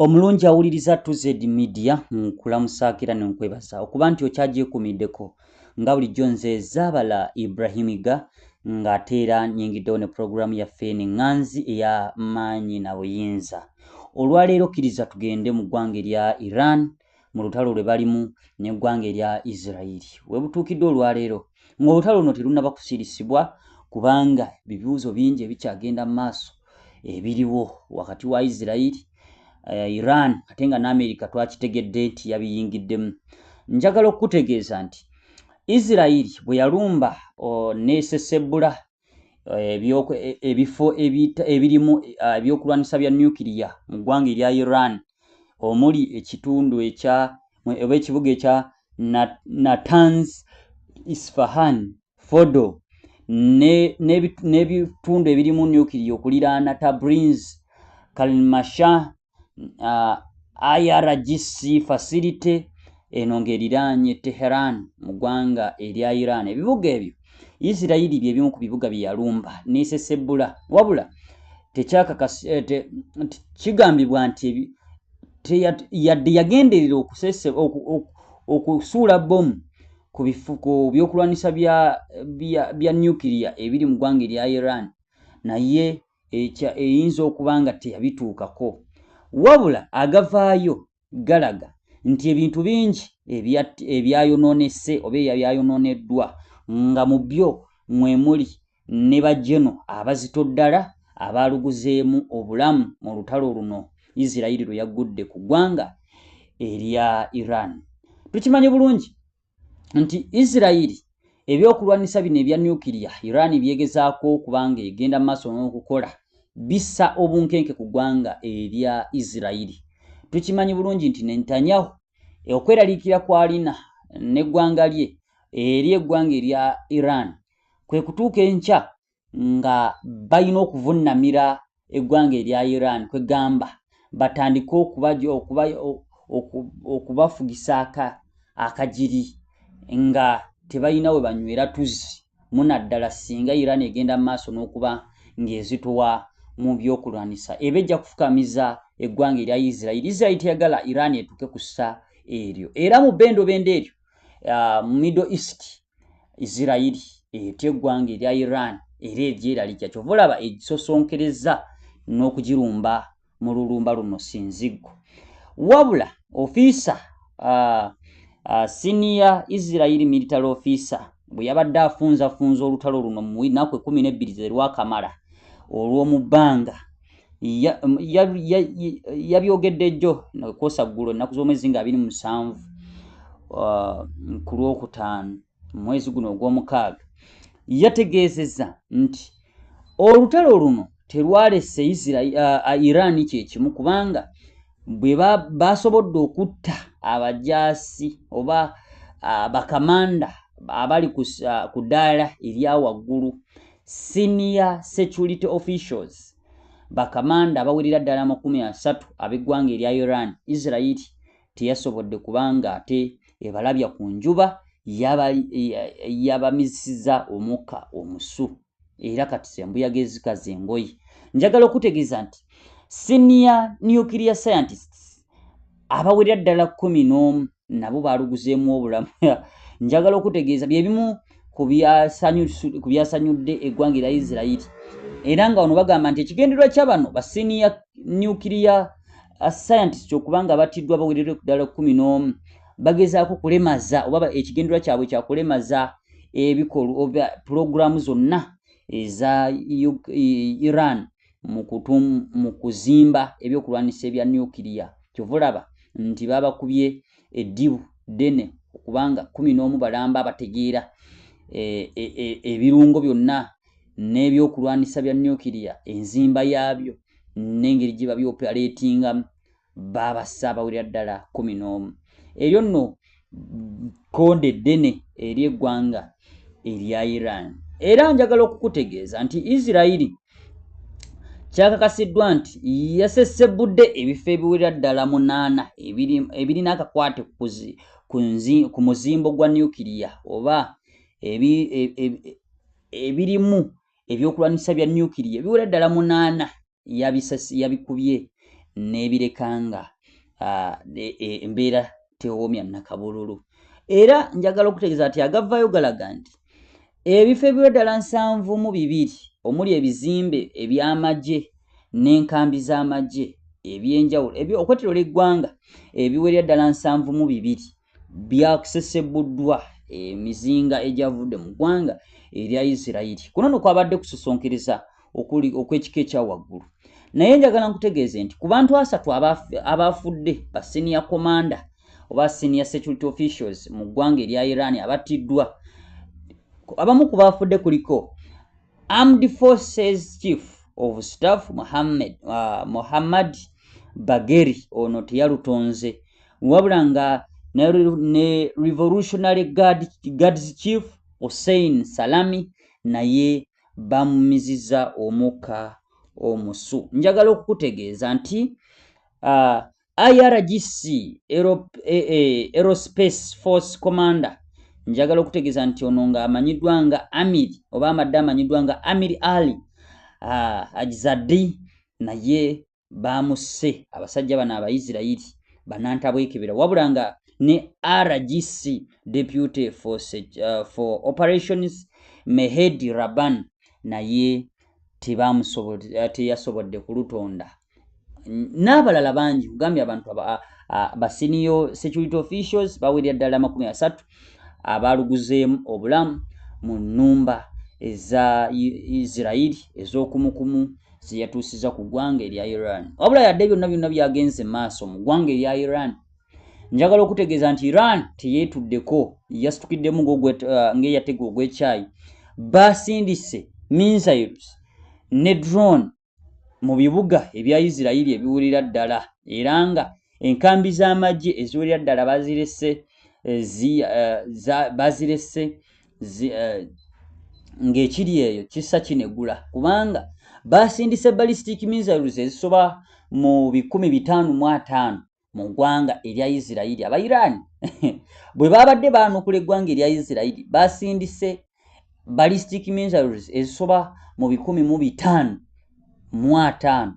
Omulungi awuliriza TZ Media nkulamusaakira nenkwebaza okuba nti okyagyekuumiddeko nga bulijjo nze Zaabala Ibrahimiga ng'ate era nnyingiddewo ne pulogulaamu yaffe n'eŋŋanzi eya maanyi na buyinza. Olwaleero kkiriza tugende mu ggwanga erya Iran mu lutalo lwe balimu n'eggwanga erya Israel. We butuukidde olwaleero ng'olutalo luno terunnaba kusirisibwa kubanga ebibuuzo bingi ebikyagenda mu maaso ebiriwo wakati wa Israel Iran ate nga n'Amerika twakitegedde nti yabiyingiddemu. Njagala okukutegeeza nti Israel bwe yalumba n'esesebbula ebifo ebirimu ebyokulwanisa bya nuclear mu ggwanga erya Iran omuli ekitundu oba ekibuga ekya Natanz, Isfahan, Fordo n'ebitundu ebirimu nuclear okuliraana Tabriz, Kalmashah, IRGC facility eno ng'eriraanye Tehran mu ggwanga erya Iran. Ebibuga ebyo Israel bye bimu ku bibuga bye yalumba n'esesebbula wabula kigambibwa nti yadde yagenderera okusuula bbomu ku byokulwanisa bya nuclear ebiri mu ggwanga erya Iran naye eyinza okuba nga teyabituukako. Wabula agavaayo galaga nti ebintu bingi ebyayonoonese oba ebyayonooneddwa nga mu byo mwe muli ne bajeno abazito ddala abaaluguzeemu obulamu mu lutalo luno Israel lwe yaggudde ku ggwanga erya Iran. Tukimanyi bulungi nti Israel ebyokulwanisa bino ebya nuclear Iran byegezaako okubanga egenda mu maaso n'okukola bissa obunkenke ku ggwanga erya Israel. Tukimanyi bulungi nti Netanyahu okweraliikira kw'alina n'eggwanga lye eri eggwanga erya Iran kwe kutuuka enkya nga balina okuvunnamira eggwanga erya Iran kwegamba batandike okubafugisa akajiri nga tebalina we banywera tuzzi munaddala singa Iran egenda mu maaso n'okuba ng'ezitowa mu byokulwanisa ebejja kufukamiza eggwanga erya Israel. Israel teyagala Iran etuuke ku ssa eryo era mu bendobendo eryo mu Middle East Israel etya eggwanga erya Iran era eryeraliikya kyova olaba egisosonkereza n'okugirumba mu lulumba luno sinziggo. Wabula ofiisa senior Israel military officer bwe yabadde afunzafunza olutalo luno mu nnaku 12 ze lwakamala olw'omu bbanga yabyogedde jjo Kosaggulo ennaku z'omwezi nga 27 ku Lwokutaano mu mwezi guno ogw'omukaaga yategeezezza nti olutalo luno terwalese Iran kyekimu kubanga bwe basobodde okutta abajaasi oba bakamanda abali ku ddaala erya waggulu senior security officials bakamanda abawerera ddala 30 ab'eggwanga erya Iran. Israel teyasobodde kubanga ate ebalabya ku njuba yabamisiza omukka omusu era kati sembuyaga ezikaza engoye. Njagala okutegeeza nti senior nuclear scientists abawerera ddala 11 nabo baaluguzeemu obulamu. Njagala okutegeeza byebimu ku byasanyudde eggwanga erya Israel era nga wano bagamba nti ekigendererwa kya bano ba senior nuclear scientists okubanga battiddwa bawerera ddala 11 bagezaako kulemaza oba ekigendererwa kyabwe kyakulemaza ebikolwa oba pulogulaamu zonna eza Iran mu kuzimba ebyokulwanisa ebya nuclear. Kyova olaba nti babakubye eddibu ddene okubanga 11 balamba bategeera ebirungo byonna n'ebyokulwanisa bya nuclear enzimba yaabyo n'engeri gye babyoperetingamu babassa abawerera ddala 11. Eryo nno konde ddene eri eggwanga erya Iran. Era njagala okukutegeeza nti Israel kyakakasiddwa nti yasesebbudde ebifo ebiwerera ddala 8 ebirina akakwate ku muzimbo gwa nuclear oba ebirimu ebyokulwanisa bya nuclear ebiwerera ddala 8 yabikubye n'ebirekanga embeera tewoomya nakabululu. Era njagala okutegeeza nti agavayo galaga nti ebifo ebiwera ddala 72 omuli ebizimbe eby'amagye n'enkambi z'amagye ebyenjawulo okwetooloola eggwanga ebiwerera ddala 72 byasesebbuddwa emizinga egyavudde mu ggwanga erya Isirayiri. Kuno nno kwabadde kusosonkereza okw'ekika ekya waggulu. Naye njagala nkutegeeze nti ku bantu 3 abaafudde ba senior commander oba senior security officials mu ggwanga erya Iran abattiddwa, abamu ku baafudde kuliko Armed Forces Chief of Staff Muhammad Bagheri, ono teyalutonze, wabula nga ne Revolutionary Guards Chief Hussein Salami naye bamumiziza omukka omusu. Njagala okukutegeeza nti IRGC Aerospace Force Commander, njagala okutegeeza nti ono nga amanyiddwa nga Amir oba amadde amanyiddwa nga Amir Ali Ajzadi, naye bamusse abasajja bano Abaisirayiri banantabwekebera, wabula nga ne RGC Deputy for Operations Mehedi Raban naye teyasobodde kulutonda. N'abalala bangi kugambye abantu ba senior security officials bawerera ddala 30 abaluguzeemu obulamu mu nnumba eza Isirayiri ez'okumukumu zeyatuusiza ku ggwanga erya Iran. Wabula yadde byonna byagenze maaso mu ggwanga erya Iran, njagala okutegeeza nti Iran teyeetuddeko, yasitukiddemu ng'eyatega ogw'ekyayi. Basindise missiles ne drone mu bibuga ebya Isirayiri ebiwulira ddala, era nga enkambi z'amagye eziwulira ddala bazirese ng'ekiri eyo kissa kinegula, kubanga basindise ballistic missiles ezisoba mu 550 mu ggwanga erya Isirayiri. Aba Iran bwe babadde baanukula eggwanga erya Isirayiri basindise ballistic missiles ezisoba mu 550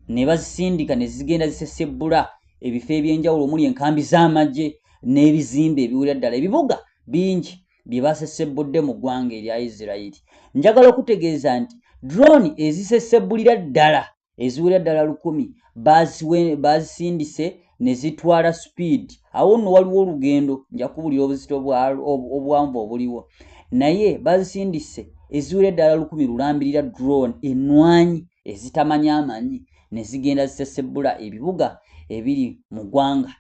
ne bazisindika ne zigenda zisesebbula ebifo ebyenjawulo omuli enkambi z'amagye n'ebizimbe ebiwulira ddala. Ebibuga bingi bye basesebbudde mu ggwanga erya Isirayiri. Njagala okutegeeza nti drone ezisesebbulira ddala eziwulira ddala 1000 bazisindise ne zitwala speed. Awo nno waliwo olugendo, nja kubulira obuzito obuwanvu obuliwo, naye bazisindise eziwulira ddala 1000 lulambirira drone ennwanyi ezitamanyi amanyi ne zigenda zisesebbula ebibuga ebiri mu ggwanga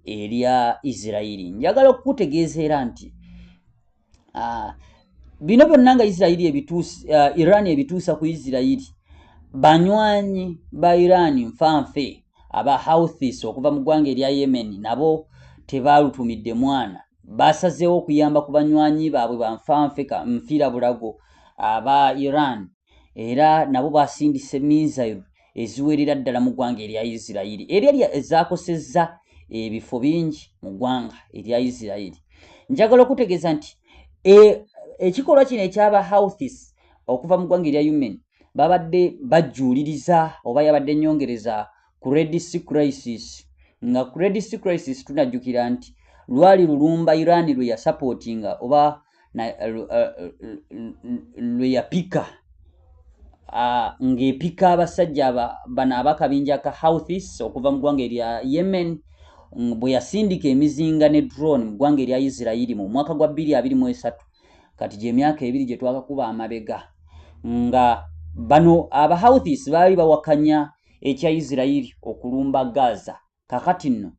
erya Isirayiri. Njagala okukutegeeza era nti bino byonna nga Iran ebituusa ku Isirayiri, banywanyi ba Iran nfanfe aba Houthis okuva mu ggwanga erya Yemen nabo tebaalutumidde mwana, basazeewo okuyamba ku banywanyi baabwe banfanfe nfiira bulago aba Iran, era nabo basindise missile eziwerera ddala mu ggwanga erya Isirayiri erya ezakosezza ebifo bingi mu ggwanga erya Isirayiri. Njagala okutegeeza nti ekikolwa kino ekyaba Houthis okuva mu ggwanga erya Yemen babadde bajjuuliriza oba yabadde nnyongereza ku Red Sea Crisis, nga ku Red Sea Crisis tunajjukira nti lwali lulumba Iran lwe yasapootinga oba lwe yapika ng'epika abasajja bano abakabinja ka Houthis okuva mu ggwanga erya Yemen bwe yasindika emizinga ne drone mu ggwanga erya Isirayiri mu mwaka gwa 2023, kati gy'emyaka 2 gye twakakuba amabega, nga bano aba Houthis baali bawakanya ekya Isirayiri okulumba Gaza. Kakati nno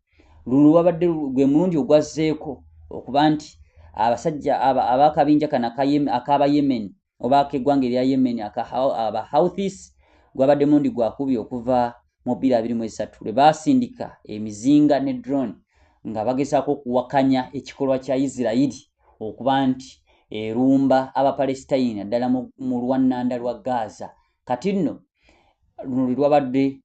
lulu wabadde gwe mulundi ogwazzeeko okuba nti abasajja abakabinja kana akaba Yemen oba ak'eggwanga erya Yemen aba Houthis gwabadde mulundi gwakubye okuva mu 2023 lwe baasindika emizinga ne drone nga bagezaako okuwakanya ekikolwa kya Isirayiri okuba nti erumba Abapalesitayini ddala mu lwannanda lwa Gaza. Kati nno luno lwe lwabadde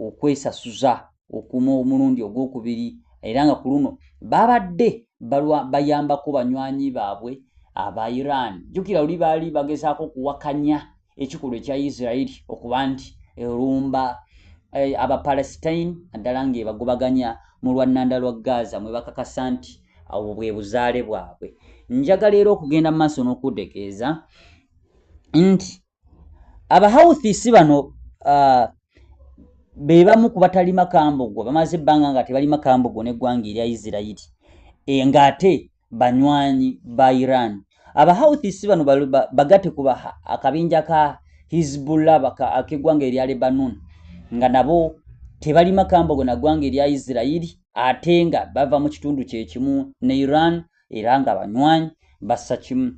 okwesasuza okuma omulundi ogwokubiri, era nga ku luno babadde bayambako banywanyi baabwe aba Iran. Jjukira luli baali bagezaako okuwakanya ekikolwa ekya Isirayiri okuba nti erumba Abapalestine naddala ng'ebagobaganya mu lwannanda lwa Gaza mwe bakakasa nti awo bwe buzaale bwabwe. Njagala era okugenda mu maaso n'okutegeeza nti abahawuthisi bano be bamu ku batalima Kambogo bamaze ebbanga nga tebalima Kambogo n'eggwanga erya Isirayiri ng'ate banywanyi ba Iran. Abahawuthisi bano bagate kuba akabinja ka Hezbollah ak'eggwanga erya Lebanon nga nabo tebalima Kambogo na ggwanga erya Isirayiri ate nga bava mu kitundu kyekimu ne Iran era nga banywanyi bassa kimu.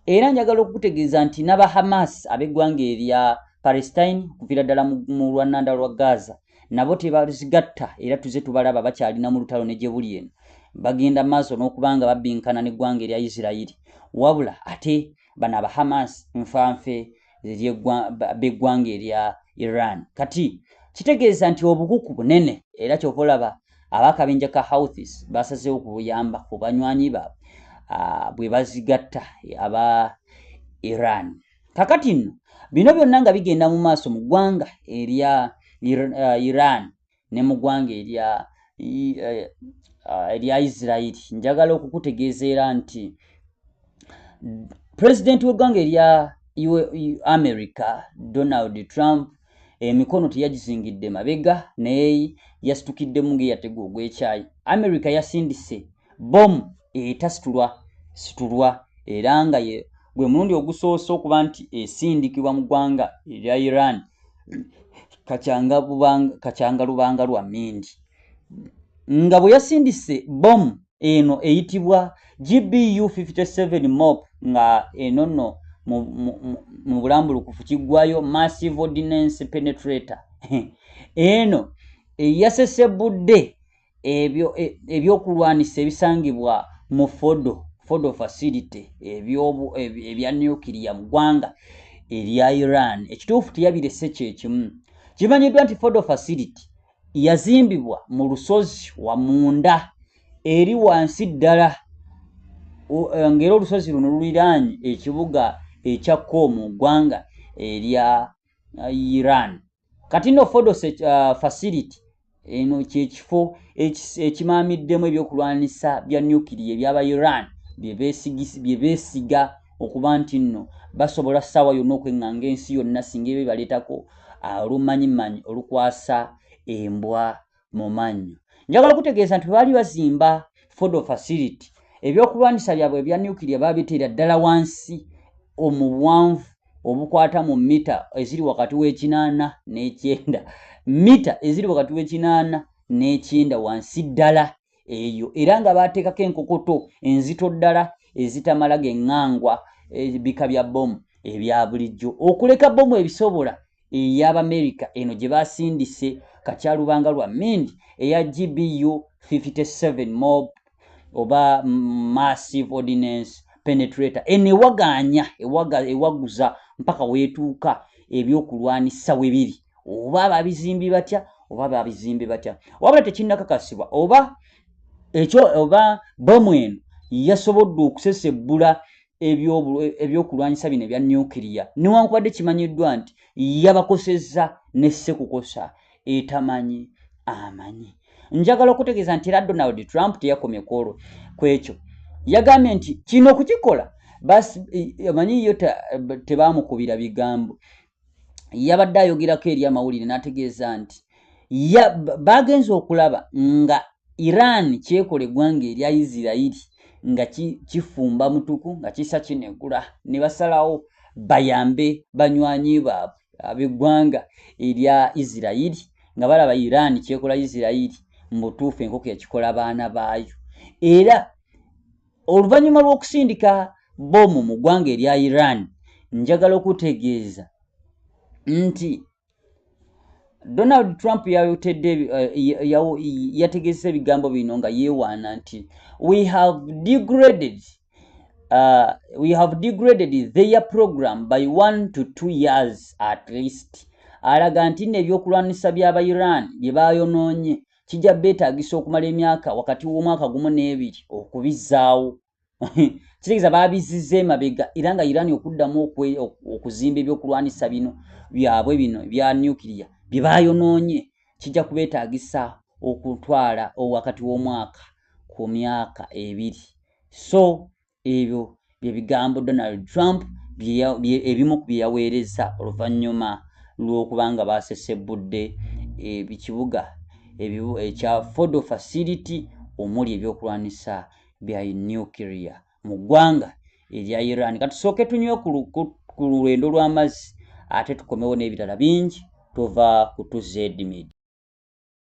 Era njagala okutegeeza nti n'aba Hamas ab'eggwanga erya Palestine kuviira ddala mu lwannanda lwa Gaza nabo tebazigatta era tuze tubalaba bakyalina mu lutalo ne gye buli eno bagenda maaso n'okubanga babbinkana n'eggwanga erya Isirayiri wabula ate bano aba Hamas nfanfe b'eggwanga erya Iran. Kati kitegeeza nti obukuku bunene era kyova olaba ab'akabinja ka Houthis basazeewo kubuyamba ku banywanyi baabwe bwe bazigatta aba Iran. Kakati nno bino byonna nga bigenda mu maaso mu ggwanga erya Iran ne mu ggwanga erya Isirayiri, njagala okukutegeeza era nti Pulezidenti w'eggwanga erya America Donald Trump emikono teyagizingidde mabega naye yasitukiddemu ng'eyatega ogw'ekyayi. America yasindise bomu etasitulwa era nga gwe mulundi ogusoose okuba nti esindikibwa mu ggwanga erya Iran kacyanga lubanga lwa Mindi nga bwe yasindise bomu eno eyitibwa GBU 57 MOP nga eno nno mu bulambulukufu kiggwayo Massive Ordnance Penetrator eno yasesebudde ebyokulwanisa ebisangibwa mu Fordo facility ebya nuclear mu ggwanga erya Iran. Ekituufu teyabirese kyekimu. Kimanyiddwa nti Fordo facility yazimbibwa mu lusozi wamunda eri wansi ddala ng'era olusozi luno luliraanye ekibuga ekya Qom mu ggwanga erya Iran. Kati nno Fordo facility eno kyekifo ekimaamiddemu ebyokulwanisa bya nuclear ebyaba Iran bye beesiga okuba nti nno basobola ssaawa yonna okweŋŋanga ensi yonna singa ebyo baleetako olumanyimanyi olukwasa embwa mu mannyo. Njagala okutegeeza nti baali bazimba Fordo facility ebyokulwanisa byabwe ebya nuclear baabiteera ddala wansi omuwanvu obukwata mu mita eziri wakati w'ekinaana n'ekyenda, mita eziri wakati w'ekinaana n'ekyenda wansi ddala eyo, era nga baateekako enkokoto enzito ddala ezitamala geŋŋangwa ebika bya bomu ebya bulijjo okuleka bomu ebisobola ey'Abamerika eno gye baasindise kakyalubanga lwa Mindi eya GBU 57 MOP oba Massive Ordnance Penetrator eno ewaguza mpaka weetuuka ebyokulwanisa we biri oba babizimbi batya oba babizimbi batya wabula tekinnakakasibwa oba bomu eno yasobodde okusesebbula ebyokulwanyisa bino ebya nuclear newankubadde kimanyiddwa nti yabakosezza n'essekukosa etamanyi amanyi. Njagala okutegeeza nti era Donald Trump teyakomye ku ekyo, yagambye nti kino okukikola amanyi yo tebaamukubira bigambo, yabadde ayogerako eri amawulire n'ategeeza nti bagenze okulaba nga Iran kyekola eggwanga erya Isirayiri nga kifumba mutuku nga kisa kinegula ne basalawo bayambe banywanyi baabwe ab'eggwanga erya Isirayiri nga balaba Iran kyekola Isirayiri mbutuufu enkoko yakikola baana baayo. Era oluvannyuma lw'okusindika bomu mu ggwanga erya Iran njagala okutegeeza nti Donald Trump yategeeza ebigambo bino nga yeewaana nti we have degraded their program by 1 to 2 years at least. Alaga nti n'ebyokulwanisa by'aba Iran bye baayonoonye kijja beetaagisa okumala emyaka wakati w'omwaka gumu n'ebiri okubizzaawo. Kitegeeza baabizizza emabega era nga Iran okuddamu okuzimba ebyokulwanisa bino byabwe bino ebya nuclear bye baayonoonye kijja kubeetaagisa okutwala wakati w'omwaka ku myaka 2. So ebyo bye bigambo Donald Trump ebimu ku bye yaweereza oluvannyuma lw'okubanga baasesebudde ekibuga ekya Fordo facility omuli ebyokulwanisa bya nuclear mu ggwanga erya Iran. Katusooke tunywe ku lwendo lw'amazzi ate tukomewo n'ebirala bingi tova ku 2Z Media.